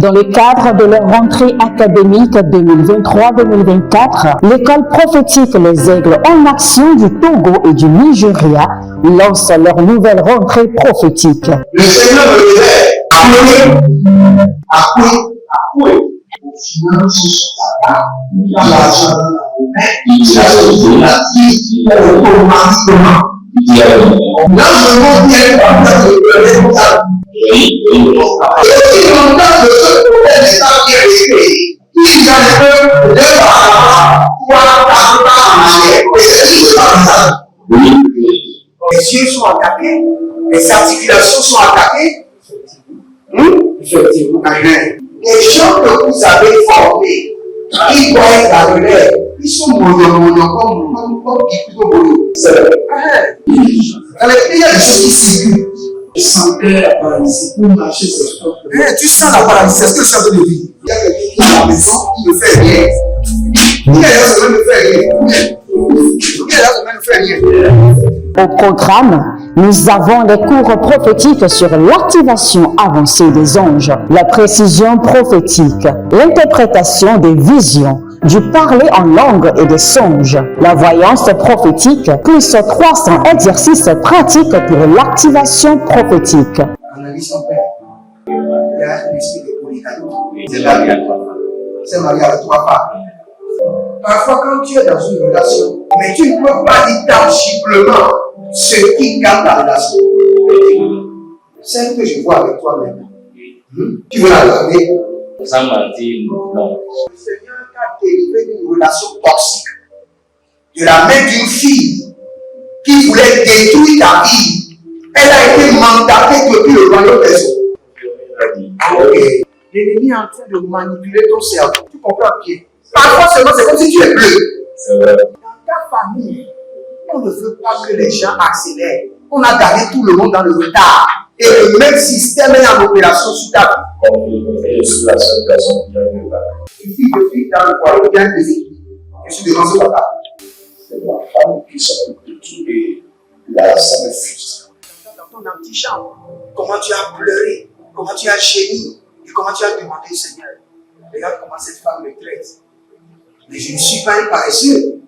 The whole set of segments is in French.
Dans le cadre de leur rentrée académique 2023-2024, l'école prophétique Les Aigles en Action du Togo et du Nigeria lance leur nouvelle rentrée prophétique. Le Seigneur me disait, accoué. Finances, l'argent, automatiquement. Là, je vois bien le responsable. Et si longtemps de ce prophète n'est pas bien resté, il y a un peu de les yeux sont attaqués, les articulations sont attaquées. Effectivement. Les gens que vous avez formés, qui doivent être dans le lait, ils sont mono, comme plutôt mono. C'est vrai. Il y a des choses qui circulent. Je sentais la paralysie pour marcher sur ce corps. Tu sens la paralysie, c'est ce que je suis en train de dire. Il y a quelqu'un qui est à la maison, qui ne fait rien. Qui est là, ça ne fait rien. Au programme, nous avons des cours prophétiques sur l'activation avancée des anges, la précision prophétique, l'interprétation des visions, du parler en langue et des songes, la voyance prophétique, plus 300 exercices pratiques pour l'activation prophétique. Analyse ton père. Il y a un esprit de polygame. C'est marié à trois femmes. C'est marié à trois femmes. Parfois, quand tu es dans une relation, mais tu ne peux pas dire tangiblement ce qui garde la relation. Celle que je vois avec toi maintenant. Tu veux la garder? Sans mentir, non. Le Seigneur t'a délivré d'une relation toxique. De la main d'une fille qui voulait détruire ta vie. Elle a été mandatée depuis le royaume des eaux. L'ennemi est en train de manipuler ton cerveau. Tu comprends bien? Parfois seulement, c'est comme si tu es bleu. Dans ta famille, on ne veut pas que les gens accélèrent. On a gardé tout le monde dans le retard. Et le même système est en opération sur ta vie. Je suis la seule personne qui a vu le papa. Une fille de fille dans le foyer bien déséquilibré. Je suis devant ce papa. C'est ma femme qui s'occupe de tout et là, ça me frustre. Dans ton antichambre, comment tu as pleuré, comment tu as gémi et comment tu as demandé au Seigneur. Regarde comment cette femme me traite. Mais je ne suis pas un paresseux.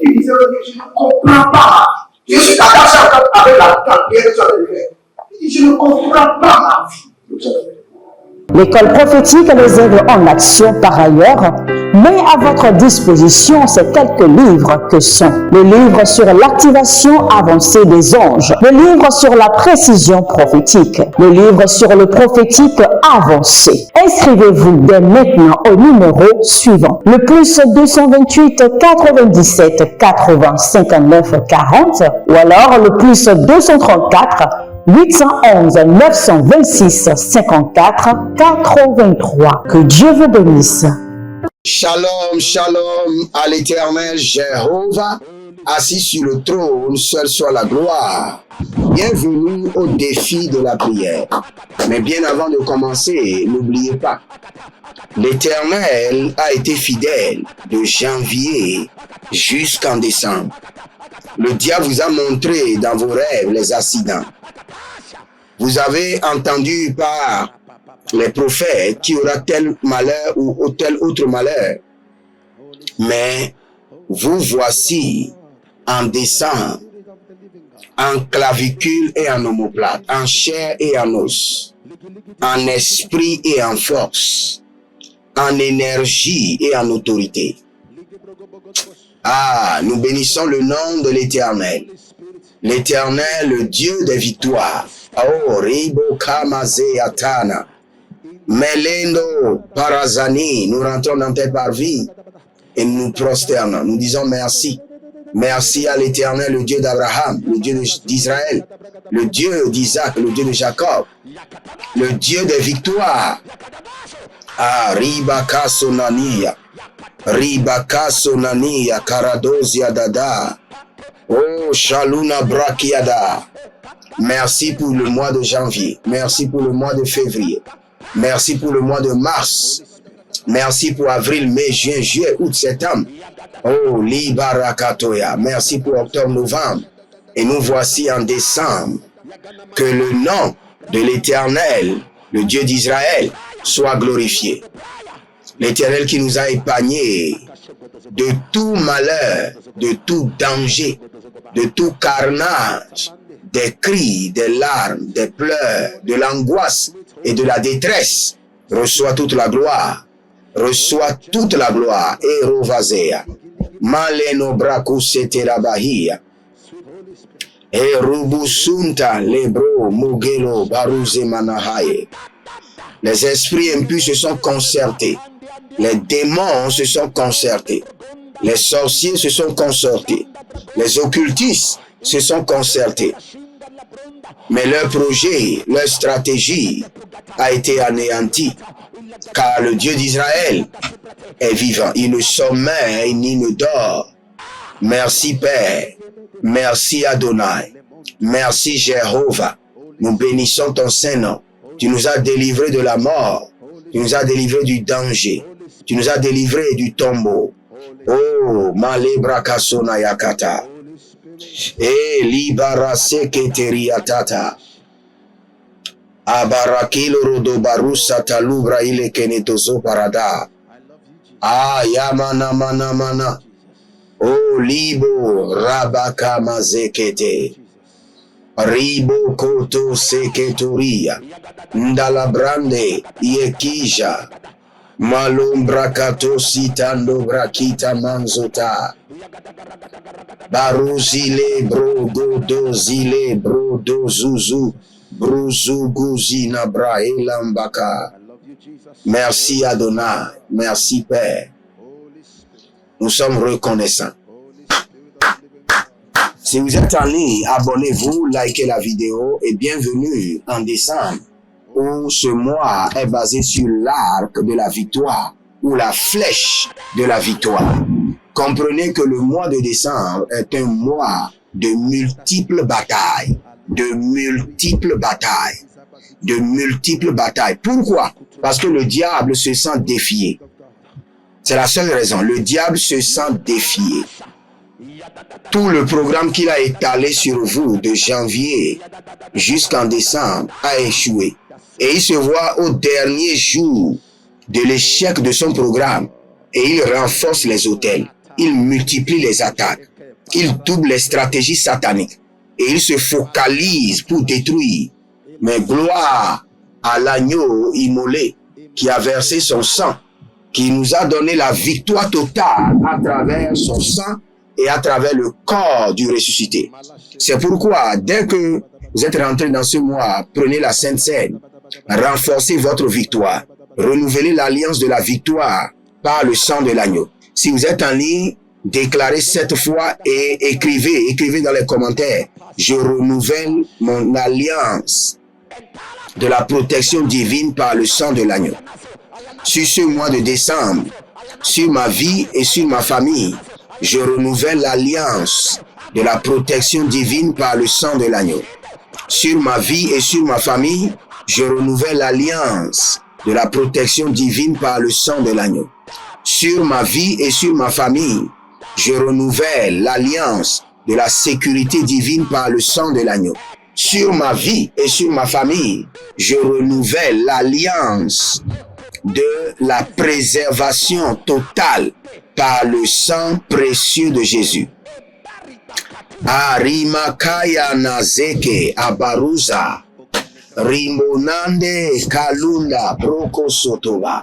Il disait, je ne comprends pas. Je suis attaché avec la tante que tu as fait. Il dit, je ne comprends pas ma vie. L'école prophétique Les Aigles en Action, par ailleurs, met à votre disposition ces quelques livres que sont le livre sur l'activation avancée des anges, le livre sur la précision prophétique, le livre sur le prophétique avancé. Inscrivez-vous dès maintenant au numéro suivant, le plus 228 97 80 59 40 ou alors le plus 234 811 926 54 83. Que Dieu vous bénisse. Shalom, shalom à l'Éternel Jéhovah, assis sur le trône, seul soit la gloire. Bienvenue au défi de la prière. Mais bien avant de commencer, n'oubliez pas, l'Éternel a été fidèle de janvier jusqu'en décembre. Le diable vous a montré dans vos rêves les accidents. Vous avez entendu par les prophètes qu'il y aura tel malheur ou tel autre malheur. Mais vous voici en décembre, en clavicule et en omoplate, en chair et en os, en esprit et en force, en énergie et en autorité. Ah, nous bénissons le nom de l'Éternel. L'Éternel, le Dieu des victoires. Oh, Ribo Kamaze Atana. Melendo Parazani. Nous rentrons dans tes parvis et nous prosternons. Nous disons merci. Merci à l'Éternel, le Dieu d'Abraham, le Dieu d'Israël, le Dieu d'Isaac, le Dieu de Jacob, le Dieu des victoires. Ah, Ribaka Sonania. Ribaka Sonania, Karadosia Dada. Oh, Shaluna Brakiada. Merci pour le mois de janvier. Merci pour le mois de février. Merci pour le mois de mars. Merci pour avril, mai, juin, juillet, août, septembre. Oh, Libarakatoya. Merci pour octobre, novembre. Et nous voici en décembre. Que le nom de l'Éternel, le Dieu d'Israël, soit glorifié. L'Éternel qui nous a épargnés de tout malheur, de tout danger, de tout carnage, des cris, des larmes, des pleurs, de l'angoisse et de la détresse, reçoit toute la gloire. Reçoit toute la gloire. Et rovazea. Maleno brakusete rabahia. Et rubusunta lebro mugelo baruze manahaye. Les esprits impurs se sont concertés. Les démons se sont concertés. Les sorciers se sont concertés. Les occultistes se sont concertés. Mais leur projet, leur stratégie a été anéantie. Car le Dieu d'Israël est vivant. Il ne sommeille ni ne dort. Merci Père. Merci Adonai. Merci Jéhovah. Nous bénissons ton Saint-Nom. Tu nous as délivrés de la mort. Tu nous as délivrés du danger. Tu nous as délivrés du tombeau. Oh, Malebra Kasona Yakata. Et Libarase Keteriatata. Abarakilo Rodobarusa Talubra Ile Kenetozo Parada. Ah, Yamana Mana Mana. Oh, Libo Rabaka Mazekete. Ribo Koto Seketuria. Ndalabrande Yekija. Malombra Kato Sitando Brakita Manzota. Baruzile Brogodo Zile Brodo Zuzu. Bruzuguzina Brahelambaka. Merci Adonai. Merci Père. Nous sommes reconnaissants. Si vous êtes en ligne, abonnez-vous, likez la vidéo et bienvenue en décembre, où ce mois est basé sur l'arc de la victoire ou la flèche de la victoire. Comprenez que le mois de décembre est un mois de multiples batailles, de multiples batailles, de multiples batailles. Pourquoi? Parce que le diable se sent défié. C'est la seule raison. Le diable se sent défié. Tout le programme qu'il a étalé sur vous de janvier jusqu'en décembre a échoué. Et il se voit au dernier jour de l'échec de son programme et il renforce les autels. Il multiplie les attaques. Il double les stratégies sataniques. Et il se focalise pour détruire. Mais gloire à l'agneau immolé qui a versé son sang, qui nous a donné la victoire totale à travers son sang et à travers le corps du ressuscité. C'est pourquoi, dès que vous êtes rentré dans ce mois, prenez la Sainte Seine, renforcez votre victoire, renouvelez l'alliance de la victoire par le sang de l'agneau. Si vous êtes en ligne, déclarez cette foi et écrivez dans les commentaires, je renouvelle mon alliance de la protection divine par le sang de l'agneau. Sur ce mois de décembre, sur ma vie et sur ma famille, je renouvelle l'alliance de la protection divine par le sang de l'agneau. Sur ma vie et sur ma famille, je renouvelle l'alliance de la protection divine par le sang de l'agneau. Sur ma vie et sur ma famille, je renouvelle l'alliance de la sécurité divine par le sang de l'agneau. Sur ma vie et sur ma famille, je renouvelle l'alliance de la préservation totale par le sang précieux de Jésus. Arimakaya Nazeke Abaruza Rimonande Kalunda Broko Sotoba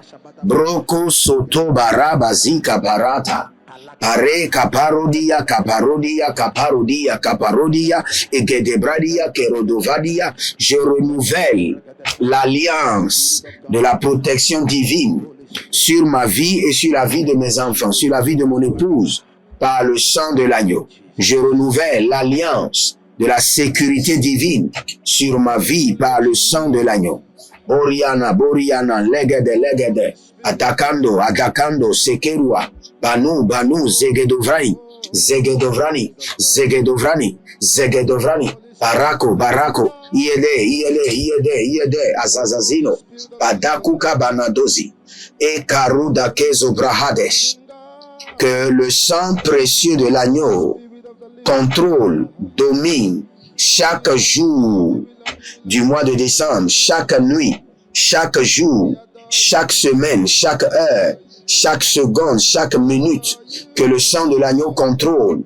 Rabazika Barata Pare Kaparodia Egedebradia Kerodovadia. Je renouvelle l'alliance de la protection divine sur ma vie et sur la vie de mes enfants, sur la vie de mon épouse, par le sang de l'agneau. Je renouvelle l'alliance de la sécurité divine sur ma vie par le sang de l'agneau. Oriana, Boriana, Legede, Adakando, Sekerua, Banu, Zegedovrani, Barako, Iede, Azazazino, Badakuka Banadozi, et Karuda Kezo Brahadesh. Que le sang précieux de l'agneau contrôle, domine chaque jour du mois de décembre, chaque nuit, chaque jour chaque semaine, chaque heure, chaque seconde, chaque minute, que le sang de l'agneau contrôle,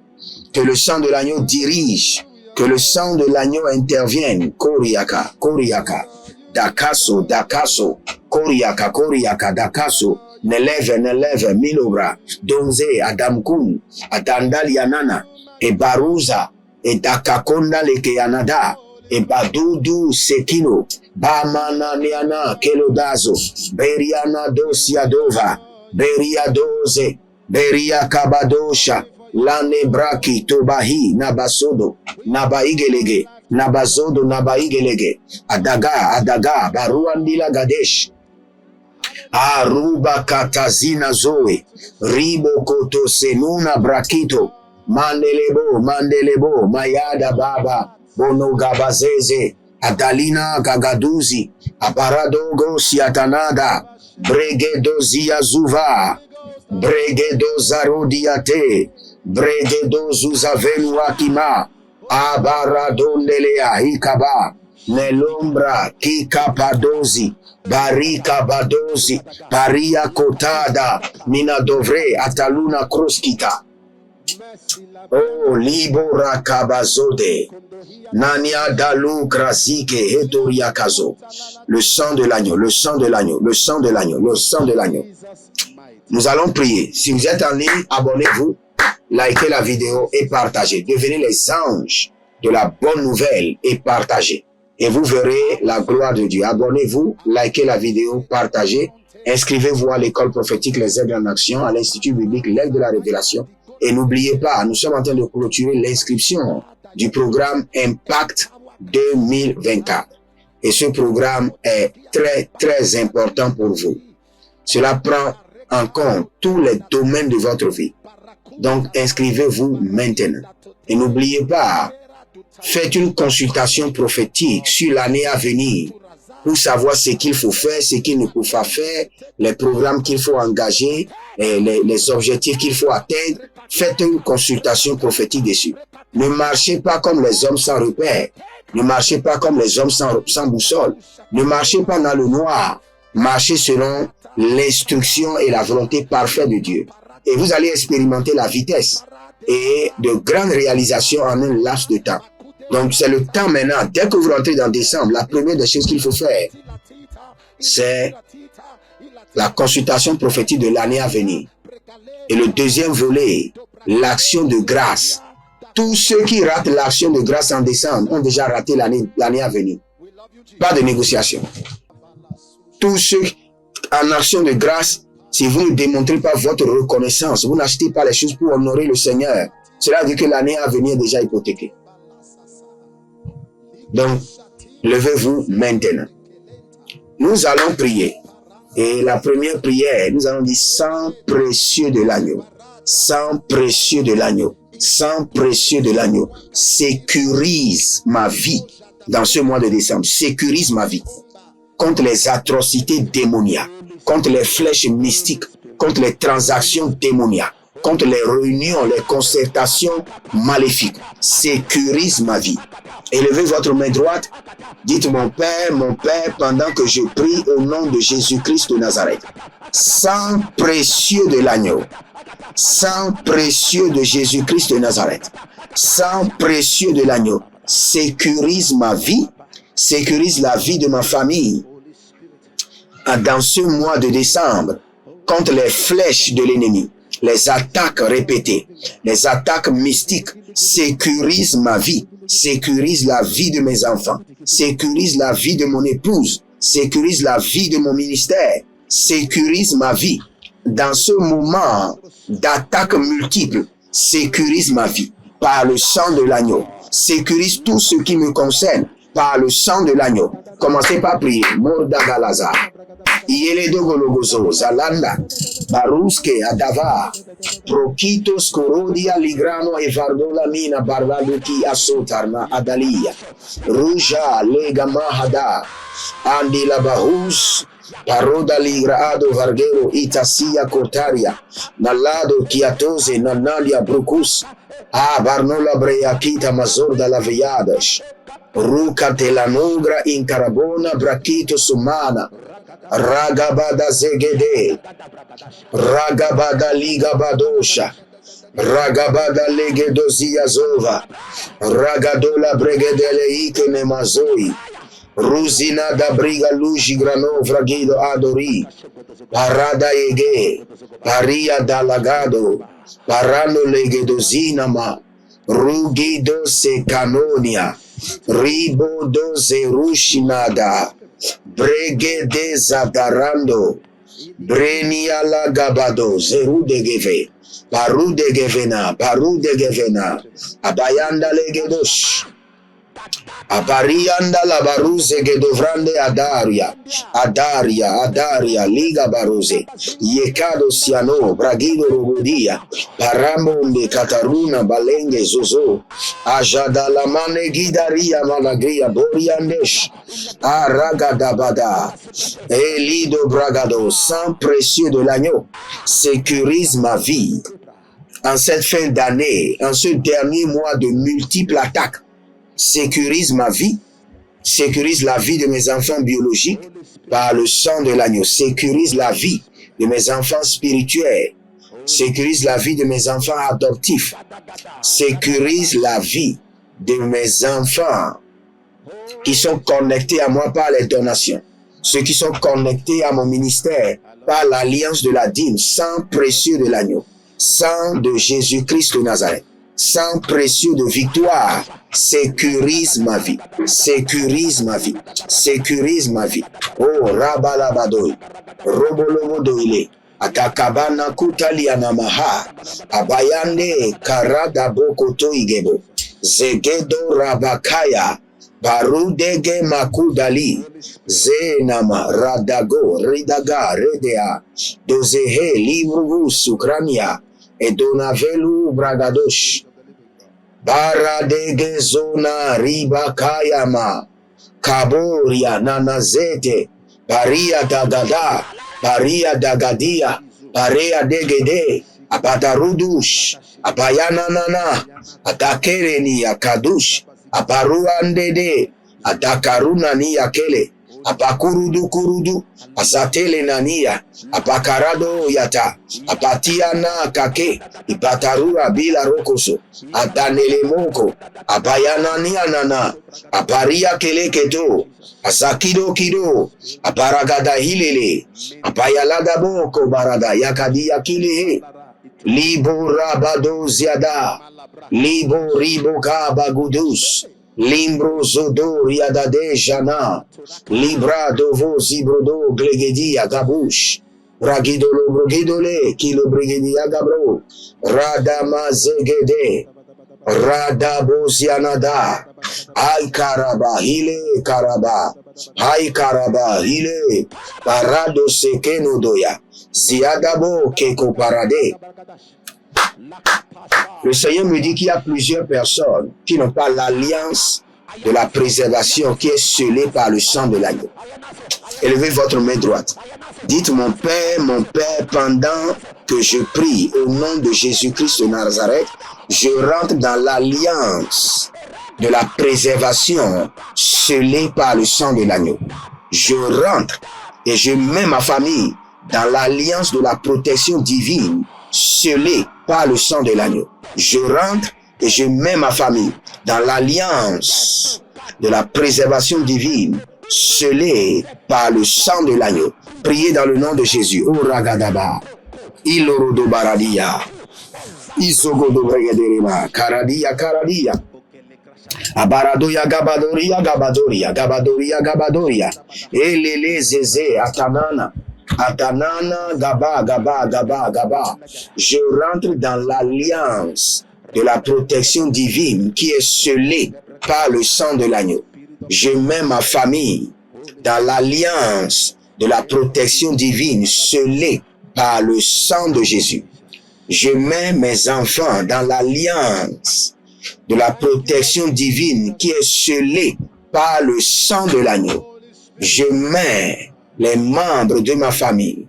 que le sang de l'agneau dirige, que le sang de l'agneau intervienne. Koriaka, Koriaka, Dakaso, Dakaso, Koriaka, Koriaka, Dakaso, Neleve, Milobra, Donze, Adamkun, Adandal Yanana, et Baruza, et Dakakonda Lekeyanada, et Badudu Sekino, Bamana Niana, Kelodazo, Beriana Dosiadova, Beria Doze, Beria Kabadosha, Lane Braki, Tobahi, Nabasodo, Nabaigelege, Nabazodo, Nabaigelege, Adaga, Baruandila Gadesh, Aruba Katazina Zoe, Ribo Koto Senuna Brakito, Mandelebo, Mayada Baba, Bono Gabazeze, Adalina Gagaduzi, Aparadogo Siatanada, Bregedo Ziazuva, Bregedo Zarodiate, Bregedo Zuzavenu Akima, Abaradondelea Hikaba, Nelombra Kikapadozi, Barika Badozi, Paria Kotada, Mina Dovre, Ataluna Kroskita. Oh, Libora Kabazode, Nania Dalu Krasike, Hetoria Kazo. Le sang de l'agneau, le sang de l'agneau, le sang de l'agneau, le sang de l'agneau. Nous allons prier. Si vous êtes en ligne, abonnez-vous, likez la vidéo et partagez. Devenez les anges de la bonne nouvelle et partagez. Et vous verrez la gloire de Dieu. Abonnez-vous, likez la vidéo, partagez. Inscrivez-vous à l'école prophétique Les Aigles en Action, à l'Institut biblique L'Aigle de la Révélation. Et n'oubliez pas, nous sommes en train de clôturer l'inscription du programme Impact 2024. Et ce programme est très important pour vous. Cela prend en compte tous les domaines de votre vie. Donc, inscrivez-vous maintenant. Et n'oubliez pas, faites une consultation prophétique sur l'année à venir pour savoir ce qu'il faut faire, ce qu'il ne faut pas faire, les programmes qu'il faut engager, et les objectifs qu'il faut atteindre. Faites une consultation prophétique dessus. Ne marchez pas comme les hommes sans repère. Ne marchez pas comme les hommes sans boussole. Ne marchez pas dans le noir. Marchez selon l'instruction et la volonté parfaite de Dieu. Et vous allez expérimenter la vitesse et de grandes réalisations en un laps de temps. Donc c'est le temps maintenant. Dès que vous rentrez dans décembre, la première des choses qu'il faut faire, c'est la consultation prophétique de l'année à venir. Et le deuxième volet, l'action de grâce. Tous ceux qui ratent l'action de grâce en décembre ont déjà raté l'année à venir. Pas de négociation. Tous ceux en action de grâce, si vous ne démontrez pas votre reconnaissance, vous n'achetez pas les choses pour honorer le Seigneur, cela veut dire que l'année à venir est déjà hypothéquée. Donc, levez-vous maintenant. Nous allons prier. Et la première prière, nous allons dire sang précieux de l'agneau. Sang précieux de l'agneau. Sang précieux de l'agneau. Sécurise ma vie dans ce mois de décembre. Sécurise ma vie contre les atrocités démoniaques, contre les flèches mystiques, contre les transactions démoniaques, contre les réunions, les concertations maléfiques. Sécurise ma vie. Élevez votre main droite. Dites mon Père, pendant que je prie au nom de Jésus-Christ de Nazareth. Sang précieux de l'agneau. Sang précieux de Jésus-Christ de Nazareth. Sang précieux de l'agneau. Sécurise ma vie. Sécurise la vie de ma famille. Dans ce mois de décembre, contre les flèches de l'ennemi, les attaques répétées, les attaques mystiques, sécurise ma vie. Sécurise la vie de mes enfants, sécurise la vie de mon épouse, sécurise la vie de mon ministère, sécurise ma vie. Dans ce moment d'attaques multiples, sécurise ma vie par le sang de l'agneau. Sécurise tout ce qui me concerne par le sang de l'agneau. Commencez par prier. Mordagalaza. Yeledogologozo, Zalanda, Baruske, Adava, Prokitos, Korodia, Ligrano, Evardola, Mina, Barbaluki, Asotarma, Adalia, Ruja, Lega, Mahada, Andila, Bahus, Paroda, Ligrado, Vargero, Itasia, Cortaria, Nalado, Kiatose, Nanalia, Brucus, Barnola, Breakita, Mazorda, Laveadas, Ruca, Telanogra, Incarabona, Braquito, Sumana, Ragabada zegede. Ragabada ligabadosha. Ragabada legedozia zova. Ragadola bregedele ike nemazoi. Ruzina da briga luji grano vragido adori. Parada ege. Paria dalagado. Parano legedozina ma. Rugido se canonia. Ribodo se rushinada. Bregede zadarando. Brenia la gabado. Zeru de geve. Paru de gevena. Paru de gevena. Abayanda legedosh. Aparianda la baruze gedovrande adaria. Adaria, liga baruze. Yekado siano, bragido robodia. Paramombe kataruna balenge zozo. Ajadalamane gidaria malagria boriandesh. Aragadabada. Elido bragado, sang précieux de l'agneau, sécurise ma vie. En cette fin d'année, en ce dernier mois de multiples attaques, sécurise ma vie, sécurise la vie de mes enfants biologiques par le sang de l'agneau, sécurise la vie de mes enfants spirituels, sécurise la vie de mes enfants adoptifs, sécurise la vie de mes enfants qui sont connectés à moi par les donations, ceux qui sont connectés à mon ministère par l'alliance de la dîme, sang précieux de l'agneau, sang de Jésus-Christ de Nazareth. Sang précieux de victoire, sécurise ma vie, sécurise ma vie, sécurise ma vie. Oh, Rabalabadoy, Robolomodoile, Atakabana Kutalianamaha, Abayande Karadaboko Igebo, Zegedo Rabakaya, Barudege Makudali, Zenama, Radago, Ridaga, Redea, Dozehe, Livru Sukrania, et Donavelu Bragadosh, Baradege Zona Ribakayama, Kaboria Nanazete, Paria Dagada, Paria Dagadia, Paria Degede, Apatarudush, Apayananana, Atakereni Akadush, Aparuandede, Atakarunani Akele, Apakurudu kurudu, asatele nania, apakarado yata, apatiana kake, ipatarura bila rokoso, atanele moko, apayanania nana, aparia keleketo, asakido kido, aparagada hilele, apayalada boko barada, yakadia kilehe, libo rabado ziada, libo ribo kabagudus, Limbro zodo riadade jana, libra dovo zibrodo glegedia gabush, bragidolo brogidole, kilo brigedia gabro, radama zegede, radabo zianada, ay karaba hile karaba, ay karaba hile, parado sekeno doya, ziadabo keko parade. Le Seigneur me dit qu'il y a plusieurs personnes qui n'ont pas l'alliance de la préservation qui est scellée par le sang de l'agneau. Élevez votre main droite. Dites, mon Père, pendant que je prie au nom de Jésus-Christ de Nazareth, je rentre dans l'alliance de la préservation scellée par le sang de l'agneau. Je rentre et je mets ma famille dans l'alliance de la protection divine scellée par le sang de l'agneau. Je rentre et je mets ma famille dans l'alliance de la préservation divine scellée par le sang de l'agneau. Priez dans le nom de Jésus. Oh Ragadaba, Ilorodo Baradia, Isogodo Bregederima, Karadia, Karadia. Abaradoya Gabadoria, Gabadoria, Gabadoria, Gabadoria, Elele Zeze, Atanana. Atanana, Gaba, Gaba, Gaba, Gaba. Je rentre dans l'alliance de la protection divine qui est scellée par le sang de l'agneau. Je mets ma famille dans l'alliance de la protection divine scellée par le sang de Jésus. Je mets mes enfants dans l'alliance de la protection divine qui est scellée par le sang de l'agneau. Je mets les membres de ma famille,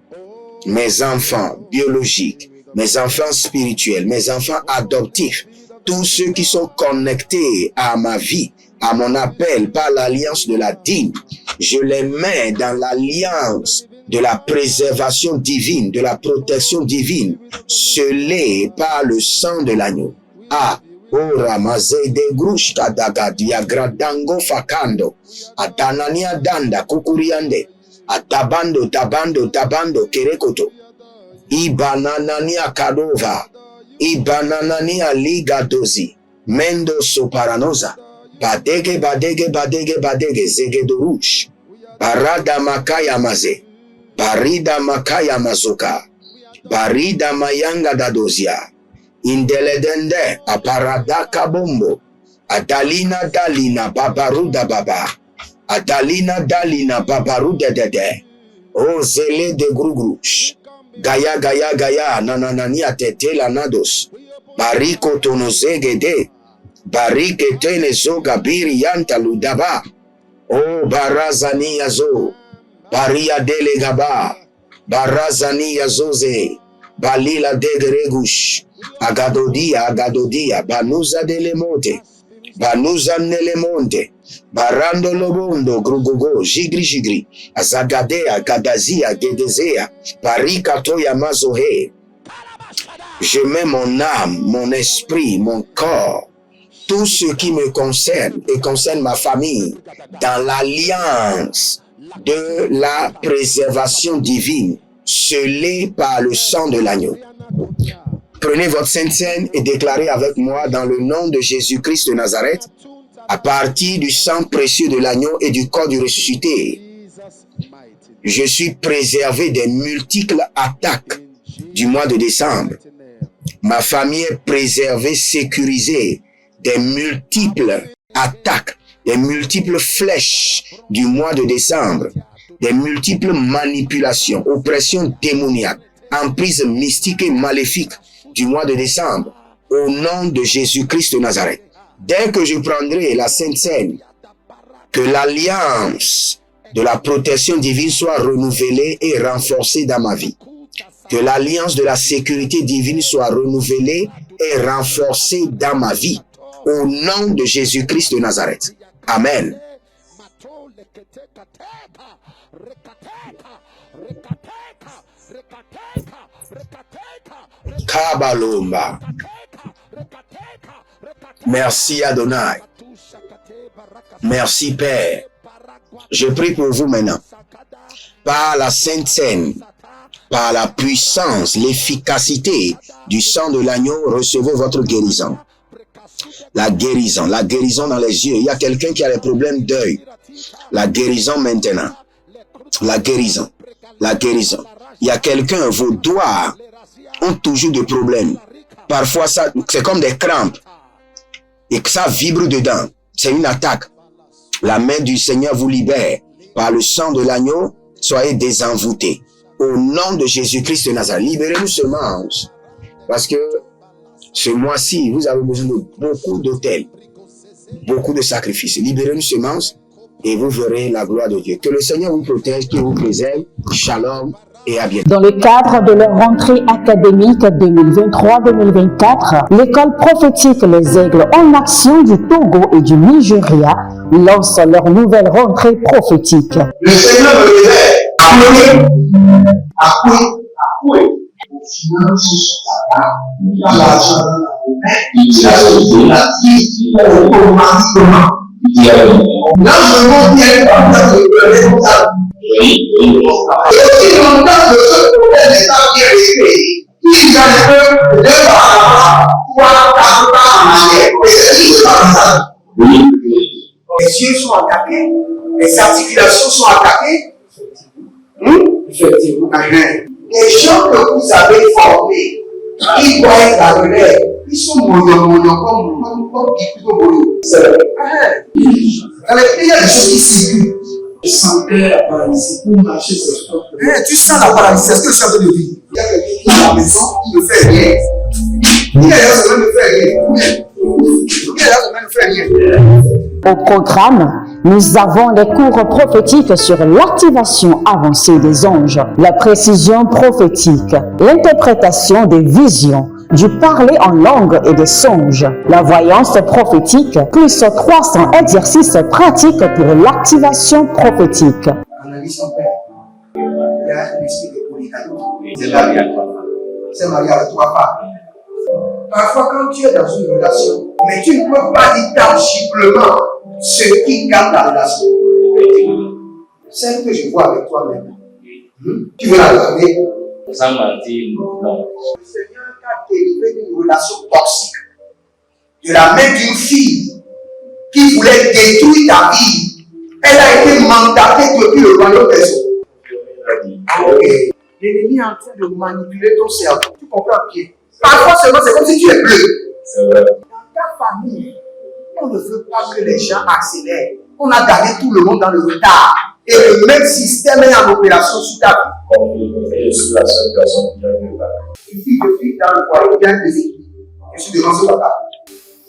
mes enfants biologiques, mes enfants spirituels, mes enfants adoptifs, tous ceux qui sont connectés à ma vie, à mon appel par l'alliance de la dîme. Je les mets dans l'alliance de la préservation divine, de la protection divine, scellée par le sang de l'agneau. Ah, ora mazede grush kadaga diagradango fakando, atanania danda kukuriande, atabando tabando tabando kerekoto, ibananania kadova, ibananania ligadozi, mendo soparanoza, badege badege badege badege zegedorush, barada makaya maze, barida makaya mazoka, barida mayanga dadozia, indeledende aparadaka bombo, adalina dalina babaruda baba, adalina dalina babaruda dede, o zele de grugrush, gaya gaya gaya nananani atete la nados, bariko tonozegede, barike tene zoga biri yanta ludaba, o barazani yazo, baria dele gaba, barazani yazoze, balila de gregush, agadodia agadodia, banuza de lemonte, banuza nelemonte, barando lobondo grugogo, jigri jigri, azagadea gadazia gedezea, barika toya mazohe. Je mets mon âme, mon esprit, mon corps, tout ce qui me concerne et concerne ma famille dans l'alliance de la préservation divine, scellée par le sang de l'agneau. Prenez votre Sainte Seine et déclarez avec moi dans le nom de Jésus-Christ de Nazareth, à partir du sang précieux de l'agneau et du corps du ressuscité, je suis préservé des multiples attaques du mois de décembre. Ma famille est préservée, sécurisée des multiples attaques, des multiples flèches du mois de décembre, des multiples manipulations, oppressions démoniaques, emprises mystiques et maléfiques du mois de décembre, au nom de Jésus-Christ de Nazareth. Dès que je prendrai la Sainte Seine, que l'alliance de la protection divine soit renouvelée et renforcée dans ma vie. Que l'alliance de la sécurité divine soit renouvelée et renforcée dans ma vie. Au nom de Jésus-Christ de Nazareth. Amen. Kabalomba. Merci Adonai. Merci Père. Je prie pour vous maintenant. Par la Sainte Seine, par la puissance, l'efficacité du sang de l'agneau, recevez votre guérison. La guérison dans les yeux. Il y a quelqu'un qui a des problèmes d'œil. La guérison maintenant. La guérison. Il y a quelqu'un, vos doigts ont toujours des problèmes. Parfois, c'est comme des crampes. Et que ça vibre dedans. C'est une attaque. La main du Seigneur vous libère. Par le sang de l'agneau, soyez désenvoûtés. Au nom de Jésus-Christ de Nazareth, libérez-nous seulement. Parce que ce mois-ci, vous avez besoin de beaucoup d'autels, beaucoup de sacrifices. Libérez-nous semences et vous verrez la gloire de Dieu. Que le Seigneur vous protège, qu'il vous préserve. Shalom et à bientôt. Dans le cadre de leur rentrée académique 2023-2024, l'école prophétique Les Aigles en Action du Togo et du Nigeria lance leur nouvelle rentrée prophétique. Le Seigneur me disait, appelez. Finances, l'argent, la vie, automatiquement. Là, je vois bien comme ça, je peux responsable. Et aussi longtemps que ce problème n'est pas bien réglé, il y a un peu de par trois, quatre pas en arrière. Et c'est pas ça. Les yeux sont attaqués, les articulations sont attaquées. Effectivement. Les gens que vous avez formés, ils voient la relève. Ils sont mono comme plutôt mono. C'est vrai. Dans les pays, il y a des choses qui circulent. Je sentais la paralysie pour marcher sur ce corps. Tu sens la paralysie, c'est ce que je suis en train de dire. Il y a quelqu'un qui est à la maison, qui ne fait rien. Il y a des gens qui ne fait rien. Au programme, nous avons les cours prophétiques sur l'activation avancée des anges, la précision prophétique, l'interprétation des visions, du parler en langue et des songes. La voyance prophétique, plus 300 exercices pratiques pour l'activation prophétique. Analyse son père. Il y a un esprit de polygamie. C'est marié à 3 femmes. C'est marié à 3 femmes. Parfois, quand tu es dans une relation, mais tu ne peux pas dire tangiblement ce qui garde la relation. Celle que je vois avec toi maintenant. Tu veux la garder? Sans mentir, non. Le Seigneur t'a délivré d'une relation toxique. De la main d'une fille qui voulait détruire ta vie. Elle a été mandatée depuis le royaume des eaux. L'ennemi est en train de manipuler ton cerveau. Tu comprends bien? Parfois seulement, c'est comme si tu es bleu. Dans ta famille, on ne veut pas que les gens accélèrent. On a gardé tout le monde dans le retard. Et le même système est en opération sur ta vie. Je suis la seule personne qui a vu ça. Une fille de fille dans le foyer bien déséquilibrée. Je suis devant ce papa.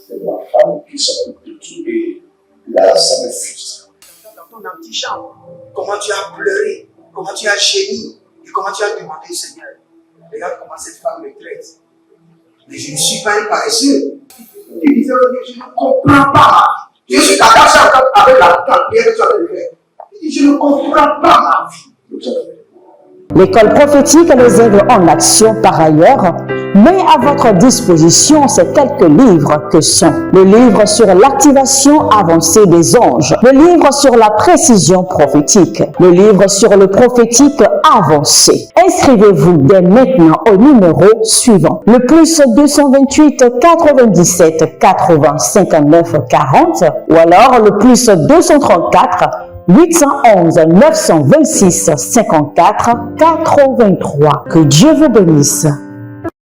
C'est ma femme qui s'occupe de tout et là, ça me frustre. Dans ton antichambre, comment tu as pleuré, comment tu as gémi et comment tu as demandé au Seigneur. Regarde comment cette femme me traite. Mais je ne suis pas un paresseux. Tu disais, je ne comprends pas. Je suis attaché avec la prière que tu as fait. Je ne comprends pas ma vie. L'école prophétique les aide en action par ailleurs, met à votre disposition ces quelques livres que sont le livre sur l'activation avancée des anges, le livre sur la précision prophétique, le livre sur le prophétique avancé. Inscrivez-vous dès maintenant au numéro suivant, le plus 228 97 80 59 40 ou alors le plus 234 811 926 54 83. Que Dieu vous bénisse.